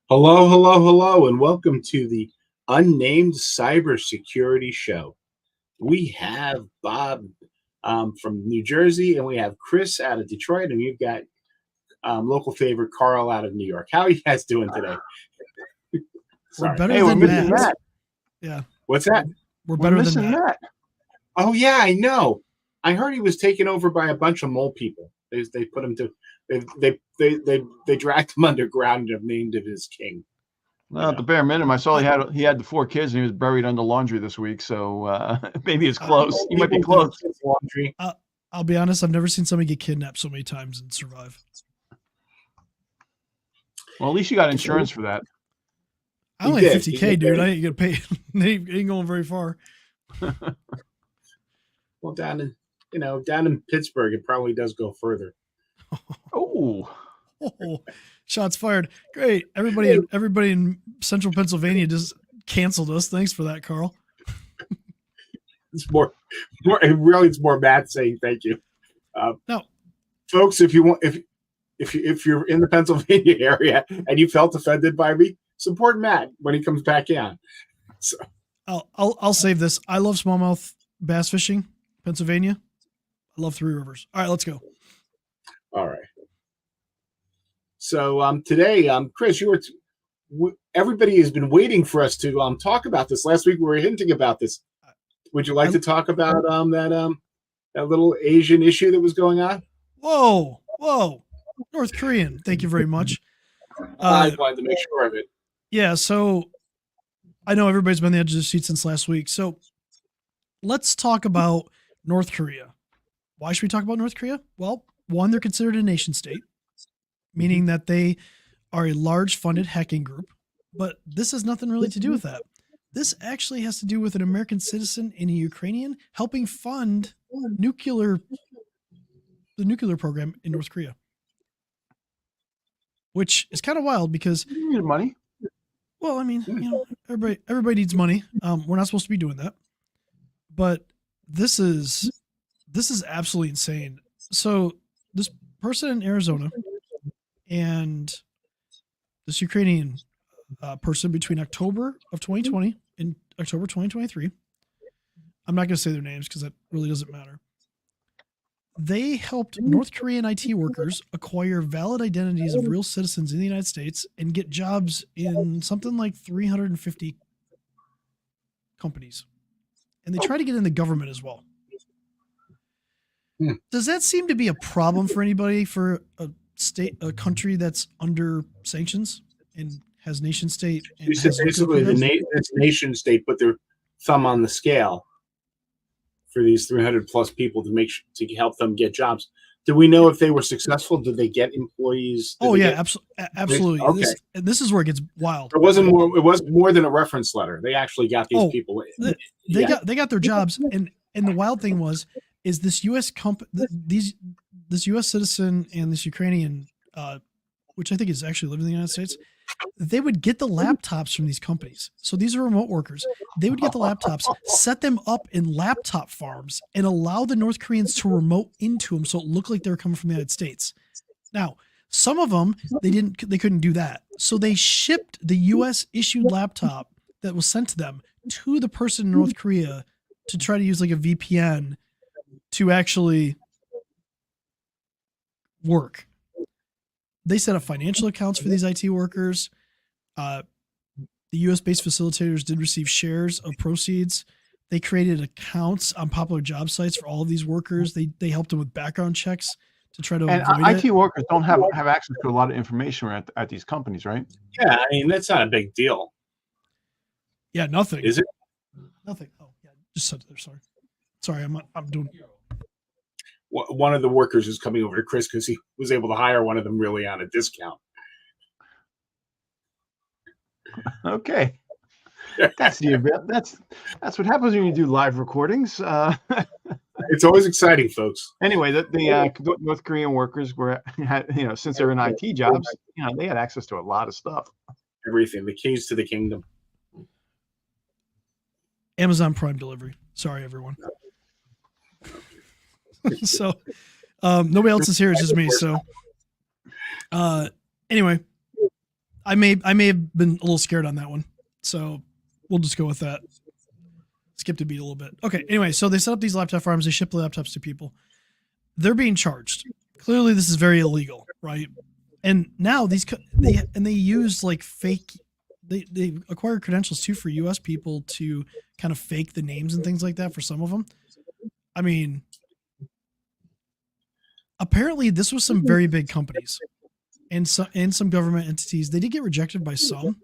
Hello, hello, hello, and welcome to the Unnamed Cybersecurity Show. We have Bob from New Jersey, and we have Chris out of Detroit, and you've got local favorite Carl out of New York. How are you guys doing today? We're Sorry. better Hey, we're than missing Matt. Matt. Yeah, What's that? we're We're better than missing Matt. Matt. Oh, yeah, I know. I heard he was taken over by a bunch of mole people. They put him to they dragged him underground and named him his king. Well, at the bare minimum, I saw he had the 4 kids and he was buried under laundry this week. So maybe it's close. He might be People do close. kids' laundry. I'll be honest, I've never seen somebody get kidnapped so many times and survive. Well, at least you got insurance for that. I only have He 50K, did. dude. I ain't gonna pay. They ain't going very far. Well, down in Pittsburgh, it probably does go further. Oh, Oh, shots fired. Great. Everybody in central Pennsylvania just canceled us. Thanks for that, Carl. It's more. It's more Matt saying thank you. No. Folks, if you're in the Pennsylvania area and you felt offended by me, support Matt when he comes back in. So, I'll save this. I love smallmouth bass fishing, Pennsylvania. I love Three Rivers. All right, let's go. all right. So today, Chris, everybody has been waiting for us to talk about this. Last week we were hinting about this. Would you like to talk about that little Asian issue that was going on? Whoa. North Korean. Thank you very much. I wanted to make sure of it. Yeah, so I know everybody's been on the edge of their seat since last week. So let's talk about North Korea. Why should we talk about North Korea? Well, one, they're considered a nation state, meaning that they are a large funded hacking group. But this has nothing really to do with that. This actually has to do with an American citizen and a Ukrainian helping fund the nuclear program in North Korea, which is kind of wild because you need money. well, I mean, everybody needs money. We're not supposed to be doing that, but this is absolutely insane. So this person in Arizona and this Ukrainian person between October of 2020 and October 2023, I'm not going to say their names because that really doesn't matter. They helped North Korean IT workers acquire valid identities of real citizens in the United States and get jobs in something like 350 companies. And they try to get in the government as well. Does that seem to be a problem for anybody for a country that's under sanctions and has nation state? And You said basically it's nation state put their thumb on the scale for these 300 plus people to help them get jobs. Do we know if they were successful? Did they get employees? Absolutely. Okay. This is where it gets wild. It wasn't more than a reference letter. They actually got these people. They got their jobs, and the wild thing is this U.S. this U.S. citizen and this Ukrainian, which I think is actually living in the United States. They would get the laptops from these companies. So these are remote workers. They would get the laptops, set them up in laptop farms, and allow the North Koreans to remote into them so it looked like they were coming from the United States. Now, some of them, they couldn't do that. So they shipped the U.S. issued laptop that was sent to them to the person in North Korea to try to use like a VPN to actually work. They set up financial accounts for these IT workers. The US-based facilitators did receive shares of proceeds. They created accounts on popular job sites for all of these workers. They helped them with background checks to try to avoid IT workers don't have access to a lot of information at these companies, right? Yeah, I mean that's not a big deal. Yeah, nothing. Is it? Nothing. Oh, yeah, just said there. Sorry, I'm doing. One of the workers is coming over to Chris because he was able to hire one of them really on a discount. Okay, that's what happens when you do live recordings. It's always exciting, folks. Anyway, the North Korean workers since they're in IT jobs, they had access to a lot of stuff. Everything, the keys to the kingdom. Amazon Prime delivery. Sorry, everyone. So nobody else is here. It's just me. So anyway, I may have been a little scared on that one, so we'll just go with that. Skipped a beat a little bit. Okay. Anyway, so they set up these laptop farms. They ship the laptops to people. They're being charged. Clearly, this is very illegal, right? And now they use like fake. They acquire credentials too for U.S. people to kind of fake the names and things like that for some of them. I mean, apparently this was some very big companies and some government entities. They did get rejected by some,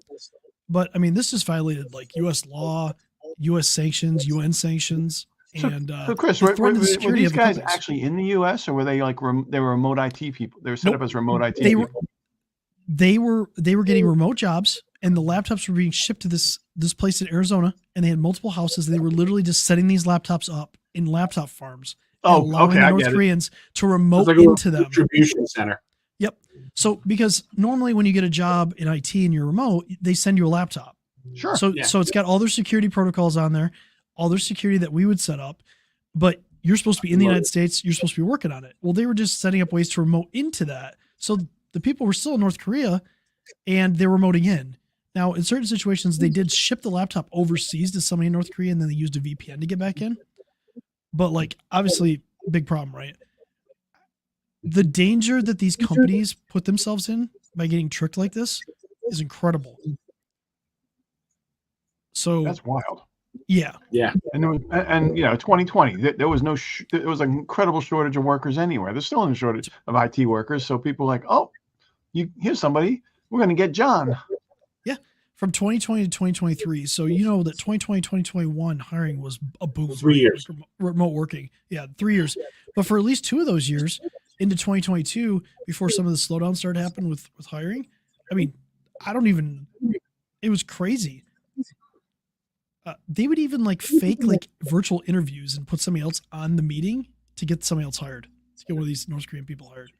but I mean, this just violated like U.S. law, U.S. sanctions, UN sanctions. And so Chris, were these guys actually in the U.S. or were they like they were remote IT people? They were set up as remote IT people. They were getting remote jobs, and the laptops were being shipped to this place in Arizona, and they had multiple houses. They were literally just setting these laptops up in laptop farms, allowing the North Koreans to remote into them. Distribution center. Yep. So because normally when you get a job in IT and you're remote, they send you a laptop. Sure. So it's got all their security protocols on there, all their security that we would set up, but you're supposed to be in the United States. You're supposed to be working on it. Well, they were just setting up ways to remote into that. So the people were still in North Korea and they're remoting in. Now, in certain situations, they did ship the laptop overseas to somebody in North Korea and then they used a VPN to get back in. But like, obviously, big problem, right? The danger that these companies put themselves in by getting tricked like this is incredible. So that's wild. Yeah. Yeah. And 2020, there was there was an incredible shortage of workers anywhere. There's still a shortage of IT workers. So people are like, oh, here's somebody. We're going to get John. Yeah. From 2020 to 2023. So, you know that 2020, 2021 hiring was a boom. 3 years. Like remote working. Yeah. 3 years. But for at least 2 of those years into 2022, before some of the slowdown started happening with hiring, I mean, it was crazy. They would even like fake like virtual interviews and put somebody else on the meeting to get somebody else hired, to get one of these North Korean people hired.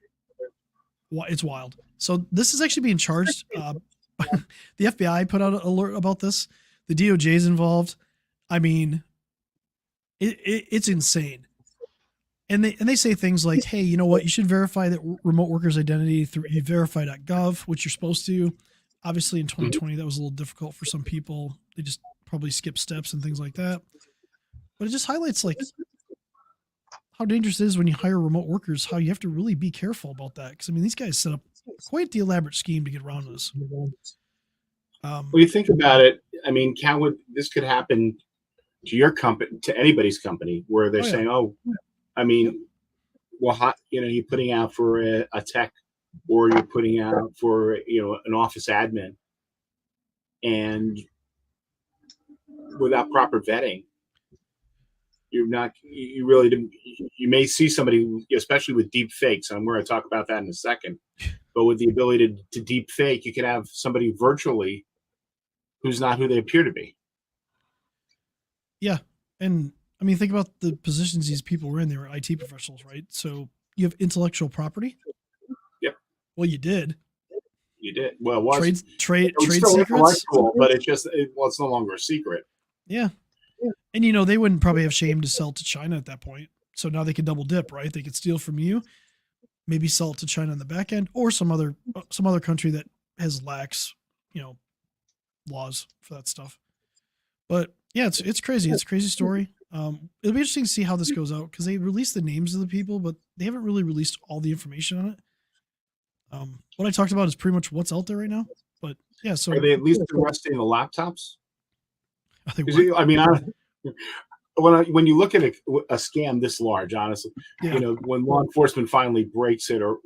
It's wild. So this is actually being charged. The FBI put out an alert about this. The DOJ is involved. I mean, it's insane. And they say things like, hey, you know what? You should verify that remote workers' identity through verify.gov, which you're supposed to. Obviously, in 2020, that was a little difficult for some people. They just probably skip steps and things like that. But it just highlights like how dangerous it is when you hire remote workers, how you have to really be careful about that. Because I mean, these guys set up quite the elaborate scheme to get around this. Well, you think about it. I mean, this could happen to your company, to anybody's company, where they're saying, "Oh, I mean, well, you're putting out for a tech, or you're putting out for an office admin, and without proper vetting, you really didn't. You may see somebody, especially with deep fakes, and I'm going to talk about that in a second. But with the ability to deep fake, you can have somebody virtually who's not who they appear to be. Yeah, and I mean, think about the positions these people were in. They were IT professionals, right? So you have intellectual property. Yep. Well, you did. You did. Well, it was trade secrets. Cool, but it's no longer a secret. Yeah. And they wouldn't probably have shame to sell to China at that point. So now they could double dip, right? They could steal from you, maybe sell it to China on the back end, or some other country that has lax, laws for that stuff. But yeah, it's crazy. It's a crazy story. It'll be interesting to see how this goes out because they released the names of the people, but they haven't really released all the information on it. What I talked about is pretty much what's out there right now. But yeah, so are they at least arresting the laptops? I mean, when you look at a scam this large, honestly, when law enforcement finally breaks it, or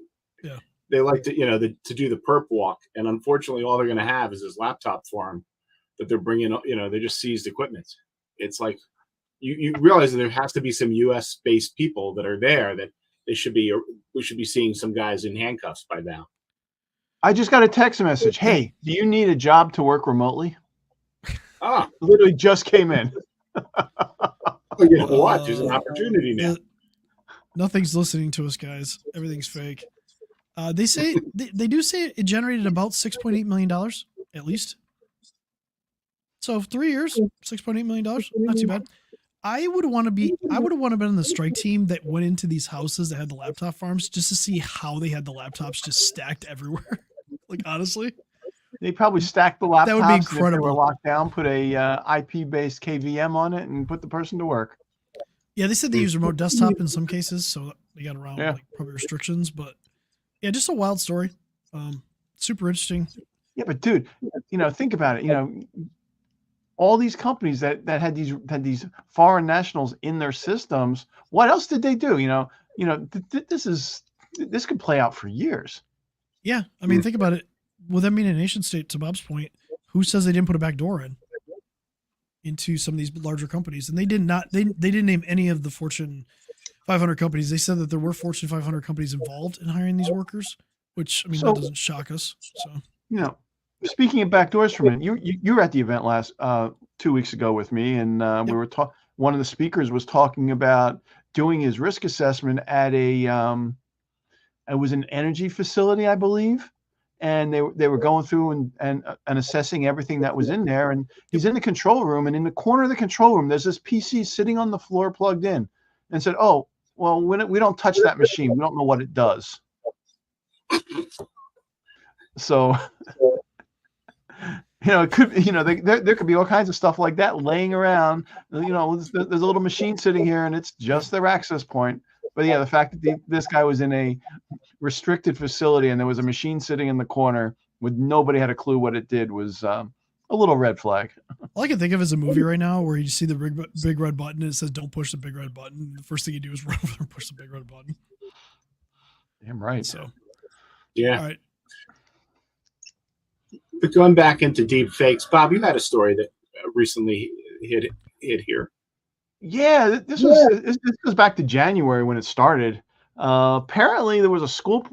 they like to to do the perp walk, and unfortunately, all they're going to have is this laptop farm that they're bringing. They just seized equipment. It's like you realize that there has to be some U.S. based people that are there that we should be seeing some guys in handcuffs by now. I just got a text message. Hey, do you need a job to work remotely? Literally just came in. You know what? There's an opportunity now. Nothing's listening to us, guys. Everything's fake. They say they do say it generated about $6.8 million at least. So 3 years, $6.8 million, not too bad. I would have wanted to been on the strike team that went into these houses that had the laptop farms just to see how they had the laptops just stacked everywhere. Like honestly, They probably stacked the laptops. That would be And if they were incredible. locked down, put a IP-based KVM on it and put the person to work. Yeah, they said they use remote desktop in some cases, so they got around Yeah. like probably restrictions. But yeah, just a wild story. Super interesting. Yeah, but dude, think about it. All these companies that had these foreign nationals in their systems. What else did they do? This could play out for years. Yeah, I mean, think about it. With them being a nation state, to Bob's point, who says they didn't put a back door into some of these larger companies? And they did not. They didn't name any of the Fortune 500 companies. They said that there were Fortune 500 companies involved in hiring these workers, which I mean that doesn't shock us. So speaking of backdoors for a minute, you were at the event last 2 weeks ago with me, and we were one of the speakers was talking about doing his risk assessment at it was an energy facility, I believe, and they were going through and assessing everything that was in there. And he's in the control room, and in the corner of the control room, there's this PC sitting on the floor plugged in, and said, "Oh, well, we don't touch that machine. We don't know what it does." So, it could, there could be all kinds of stuff like that laying around. There's a little machine sitting here, and it's just their access point. But yeah, the fact that this guy was in a restricted facility and there was a machine sitting in the corner with nobody had a clue what it did was a little red flag. All I can think of is a movie right now where you see the big red button and it says "Don't push the big red button." The first thing you do is run over there and push the big red button. Damn right. So, yeah. All right. But going back into deep fakes, Bob, you had a story that recently hit here. Yeah, this goes back to January when it started. Apparently, there was a school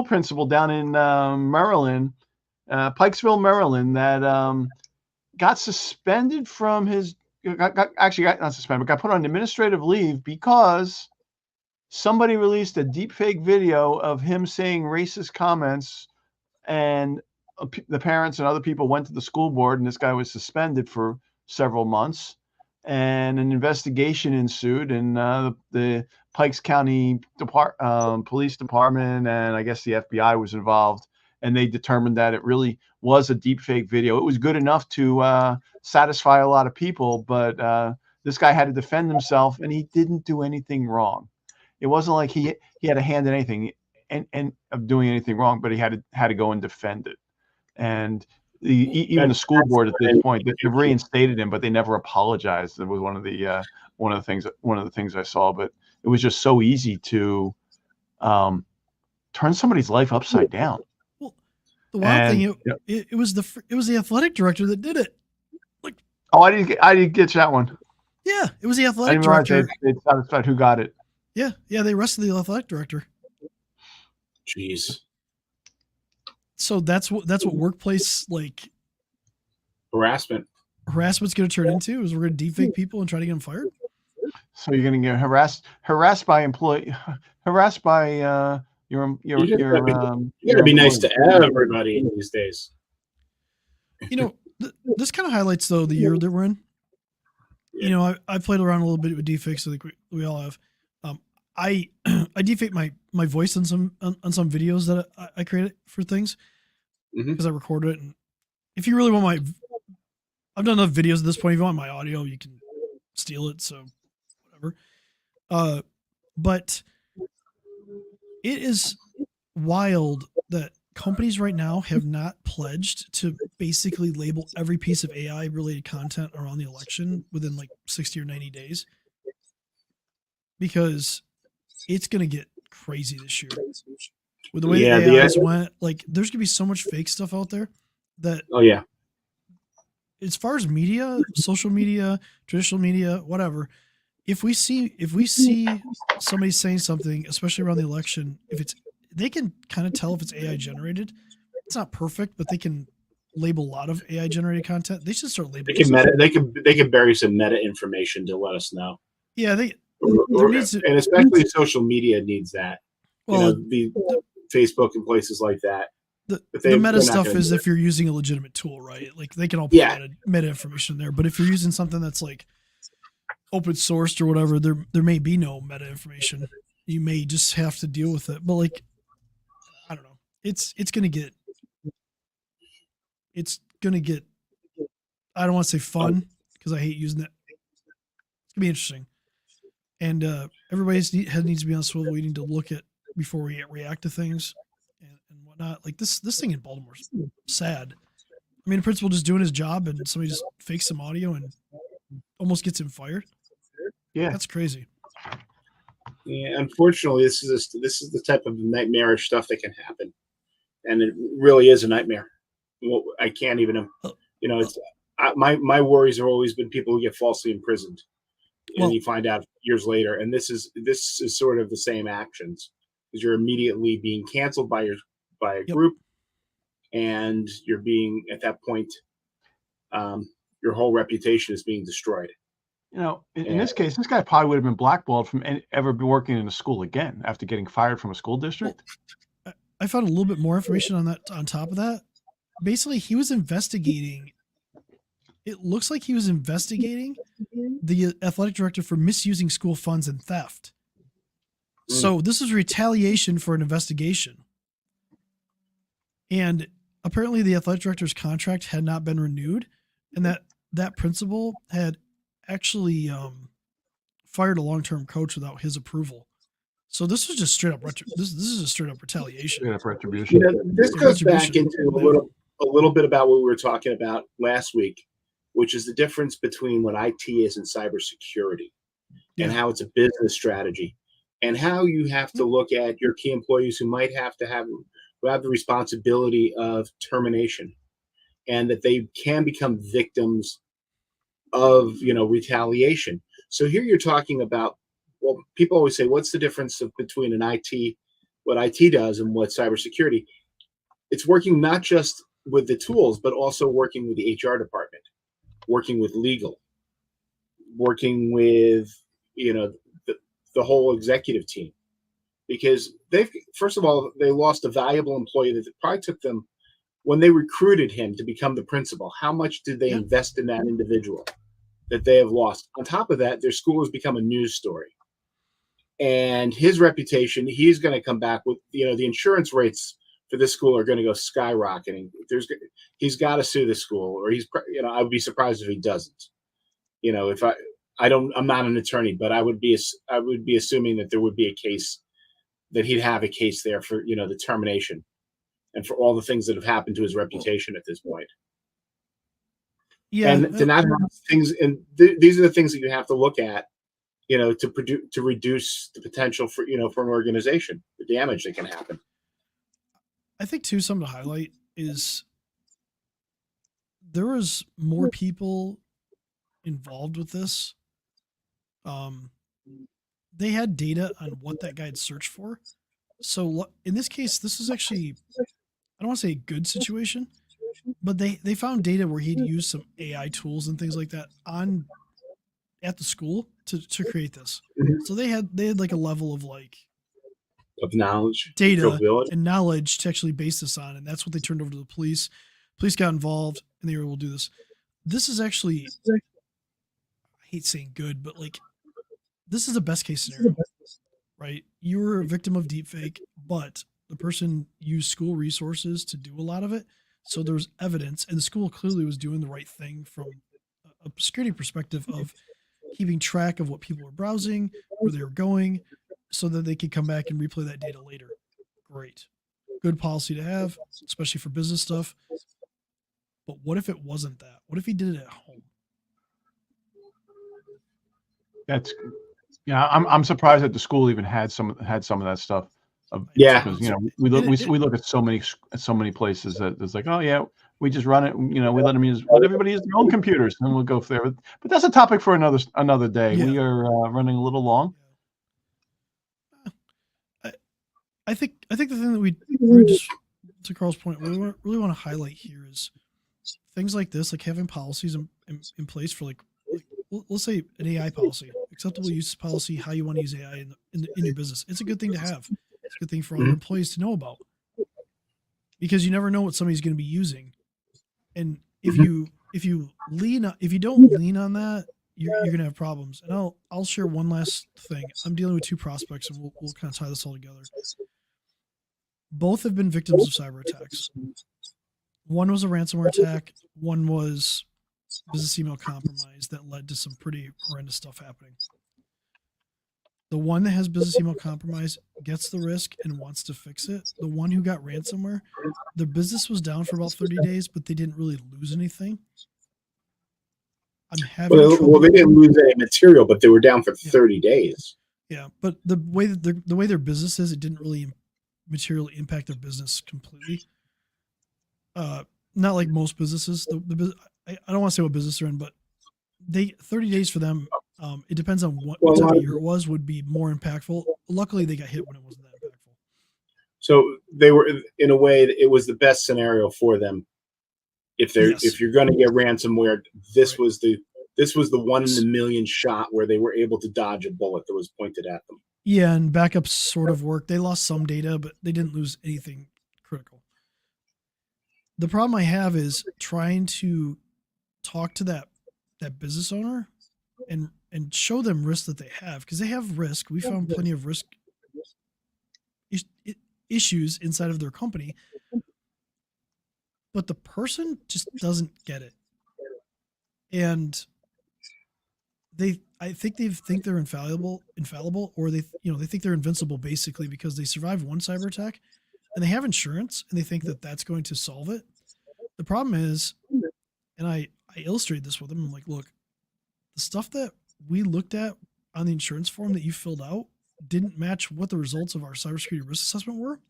principal down in Maryland, Pikesville, Maryland, that got suspended from his got not suspended, but got put on administrative leave because somebody released a deepfake video of him saying racist comments, and the parents and other people went to the school board, and this guy was suspended for several months. And an investigation ensued, and the Pikes County Police Department and I guess the FBI was involved, and they determined that it really was a deepfake video. It was good enough to satisfy a lot of people, but this guy had to defend himself, and he didn't do anything wrong. It wasn't like he had a hand in anything and of doing anything wrong, but he had to go and defend it. And even the school board at this point, they've reinstated him, but they never apologized. It was one of the things I saw. But it was just so easy to turn somebody's life upside down. Well, the wild thing, it was the athletic director that did it. Like, oh, I didn't get that one. Yeah, it was the athletic director. They satisfied who got it. Yeah, they arrested the athletic director. Jeez. So that's what workplace harassment's going to turn into, is we're going to deepfake people and try to get them fired. So you're going to get harassed by employee, harassed by your. You got to be nice to everybody these days. This kind of highlights though the year that we're in. Yeah. I played around a little bit with deepfakes. I think we all have. I deepfake my voice on some videos that I created for things because I recorded it. And if you really want I've done enough videos at this point. If you want my audio, you can steal it. So whatever. But it is wild that companies right now have not pledged to basically label every piece of AI related content around the election within 60 or 90 days, because it's going to get crazy this year with the way the AIs went. There's going to be so much fake stuff out there that, as far as media, social media, traditional media, whatever, if we see somebody saying something, especially around the election, they can kind of tell if it's AI generated. It's not perfect, but they can label a lot of AI generated content. They should start labeling. They can bury some meta information to let us know. Yeah, and especially social media needs that. Well, the Facebook and places like that. The meta stuff is if you're using a legitimate tool, right? They can all put meta information there. But if you're using something that's open sourced or whatever, there may be no meta information. You may just have to deal with it. But I don't know. It's going to get it's going to get, I don't want to say fun because I hate using it. It's going to be interesting. And everybody's head needs to be on swivel. We need to look at before we react to things and whatnot. Like this thing in Baltimore's sad. I mean, a principal just doing his job and somebody just fakes some audio and almost gets him fired. Yeah, that's crazy. Yeah, unfortunately, this is the type of nightmarish stuff that can happen, and it really is a nightmare. Well, I can't even, it's my worries have always been people who get falsely imprisoned, and you find out years later. And this is sort of the same actions, because you're immediately being canceled by a group, and you're being at that point, your whole reputation is being destroyed. In this case, this guy probably would have been blackballed from ever be working in a school again after getting fired from a school district. Well, I found a little bit more information on that. On top of that, basically, he was investigating. It looks like he was investigating the athletic director for misusing school funds and theft. So this is retaliation for an investigation. And apparently the athletic director's contract had not been renewed, and that principal had actually fired a long-term coach without his approval. So this was just straight up this is just straight up retaliation. Straight up retribution. This goes back into a little bit about what we were talking about last week, which is the difference between what IT is and cybersecurity, and how it's a business strategy, and how you have to look at your key employees who might have the responsibility of termination, and that they can become victims of retaliation. So here you're talking about, well, people always say, what's the difference between what IT does and what cybersecurity? It's working not just with the tools, but also working with the HR department, working with legal, working with the whole executive team, because first of all, they lost a valuable employee that probably took them, when they recruited him to become the principal, how much did they invest in that individual that they have lost? On top of that, their school has become a news story, and his reputation, he's going to come back with, the insurance rates for this school are going to go skyrocketing. He's got to sue the school, or I would be surprised if he doesn't. If I'm not an attorney, but I would be assuming that there would be a case, that he'd have a case there for, the termination and for all the things that have happened to his reputation at this point. Yeah. And to not have things, and these are the things that you have to look at, to reduce the potential for, for an organization, the damage that can happen. I think too, something to highlight is there was more people involved with this. They had data on what that guy had searched for. So in this case, this is actually, I don't want to say a good situation, but they found data where he'd used some AI tools and things like that at the school to create this. So they had like a level of knowledge, data and knowledge to actually base this on. And that's what they turned over to the police. Police got involved and they were able to do this. This is actually, I hate saying good, but this is a best case scenario, right? You were a victim of deepfake, but the person used school resources to do a lot of it. So there was evidence, and the school clearly was doing the right thing from a security perspective of keeping track of what people were browsing, where they were going, so that they could come back and replay that data later. Great. Good policy to have, especially for business stuff. But what if it wasn't that? What if he did it at home? I'm surprised that the school even had some of that stuff. Because we look at so many places that it's like, oh yeah, we just run it. We let everybody use their own computers, and we'll go there. But that's a topic for another day. Yeah. We are running a little long. I think the thing that we're just, to Carl's point, what we really want to highlight here is things like this, like having policies in place for let's say an AI policy, acceptable use policy, how you want to use AI in your business. It's a good thing to have. It's a good thing for all your employees to know about, because you never know what somebody's going to be using. And if you don't lean on that, you're going to have problems. And I'll share one last thing. I'm dealing with two prospects, and we'll kind of tie this all together. Both have been victims of cyber attacks. One was a ransomware attack. One was business email compromise that led to some pretty horrendous stuff happening. The one that has business email compromise gets the risk and wants to fix it. The one who got ransomware, their business was down for about 30 days, but they didn't really lose anything. I'm having trouble. Well, they didn't lose any material, but they were down for 30 days. Yeah, but the way that the way their business is, it didn't really materially impact their business completely. Not like most businesses. I don't want to say what business they're in, but 30 days for them. It depends on what type of year it was. Would be more impactful. Luckily, they got hit when it wasn't that impactful. So they were, in a way, it was the best scenario for them. If you're going to get ransomware, this was the 1 in a million shot where they were able to dodge a bullet that was pointed at them. Yeah, and backups sort of worked. They lost some data, but they didn't lose anything critical. The problem I have is trying to talk to that business owner and show them risk that they have, because they have risk. We found plenty of risk issues inside of their company, but the person just doesn't get it. And I think they think they're infallible, or they think they're invincible, basically, because they survived one cyber attack and they have insurance and they think that that's going to solve it. The problem is, and I illustrate this with them, I'm like, look, the stuff that we looked at on the insurance form that you filled out didn't match what the results of our cybersecurity risk assessment were.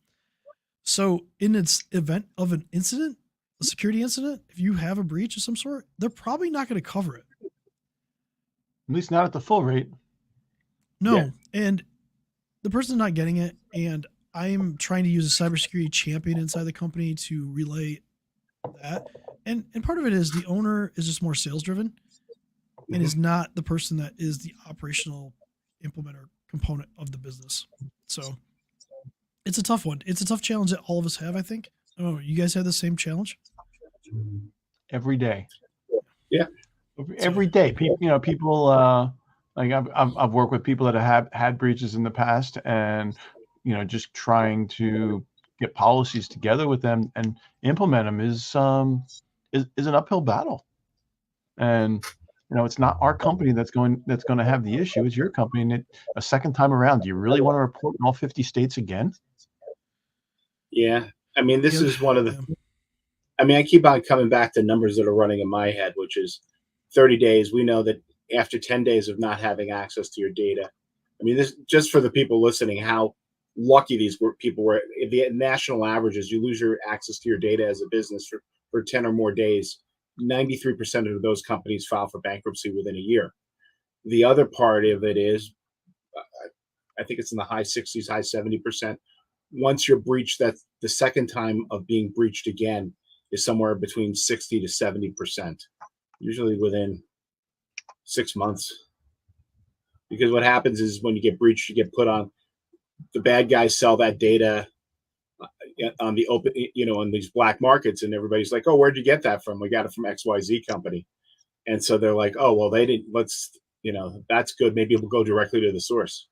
So in its event of an incident, a security incident, if you have a breach of some sort, they're probably not going to cover it. At least not at the full rate. No. Yeah. And the person's not getting it. And I'm trying to use a cybersecurity champion inside the company to relay that. And part of it is the owner is just more sales driven and is not the person that is the operational implementer component of the business. So it's a tough one. It's a tough challenge that all of us have, I think. Oh, you guys have the same challenge? Every day. Yeah. Every day. People like I've worked with people that have had breaches in the past, and just trying to get policies together with them and implement them is an uphill battle. And it's not our company that's going to have the issue. It's your company. And a second time around, do you really want to report in all 50 states again? Yeah. I mean, this is one of the, I mean, I keep on coming back to numbers that are running in my head, which is 30 days. We know that after 10 days of not having access to your data, I mean, this just for the people listening, how lucky these people were. The national average is you lose your access to your data as a business for 10 or more days. 93% of those companies file for bankruptcy within a year. The other part of it is, I think it's in the high 60s, high 70%. Once you're breached, that's the second time of being breached again is somewhere between 60 to 70%, usually within 6 months. Because what happens is when you get breached, you get put on, the bad guys sell that data on the open, on these black markets, and everybody's like, oh, where'd you get that from? We got it from XYZ company. And so they're like, oh, well, they didn't, that's good. Maybe we'll go directly to the source.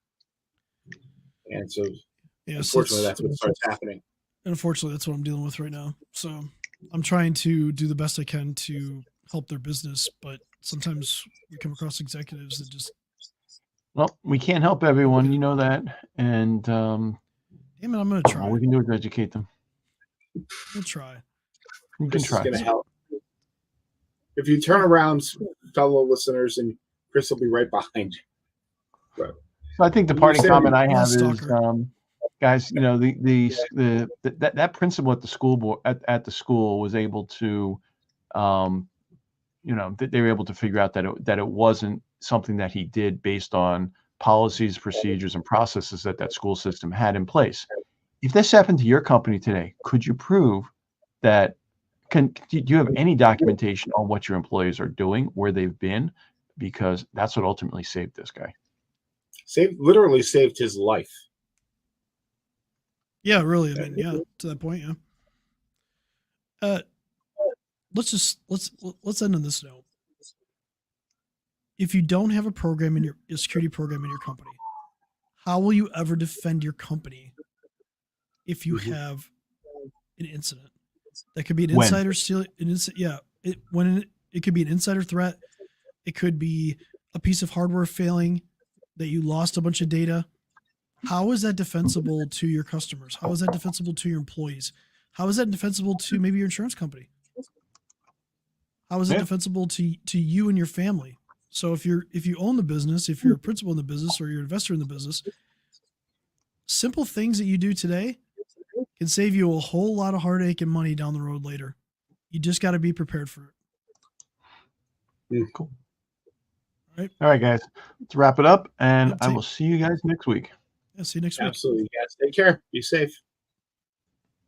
And so, unfortunately, that's what starts happening. Unfortunately, that's what I'm dealing with right now. So I'm trying to do the best I can to help their business, but sometimes we come across executives that just. Well, we can't help everyone, you know that. And damn it, I'm going to try. All we can do is educate them. We'll try. You can try. Going to help. If you turn around, fellow listeners, and Chris will be right behind you. Right. So I think the parting comment I have is, guys, that principal at the school board at the school was able to, they were able to figure out that it wasn't something that he did based on policies, procedures, and processes that school system had in place. If this happened to your company today, could you prove that? Do you have any documentation on what your employees are doing, where they've been? Because that's what ultimately saved this guy. Literally saved his life. Yeah, really. I mean, yeah, to that point, yeah. Let's end on this note. If you don't have a program in a security program in your company, how will you ever defend your company if you have an incident? That could be an When? insider steal. It could be an insider threat. It could be a piece of hardware failing that you lost a bunch of data. How is that defensible to your customers? How is that defensible to your employees? How is that defensible to maybe your insurance company? How is it defensible to you and your family? So if you own the business, if you're a principal in the business or you're an investor in the business, simple things that you do today can save you a whole lot of heartache and money down the road later. You just got to be prepared for it. Cool. All right, guys. Let's wrap it up, and Yep, I will see you guys next week. Yeah, see you next week. Absolutely, guys. Take care. Be safe.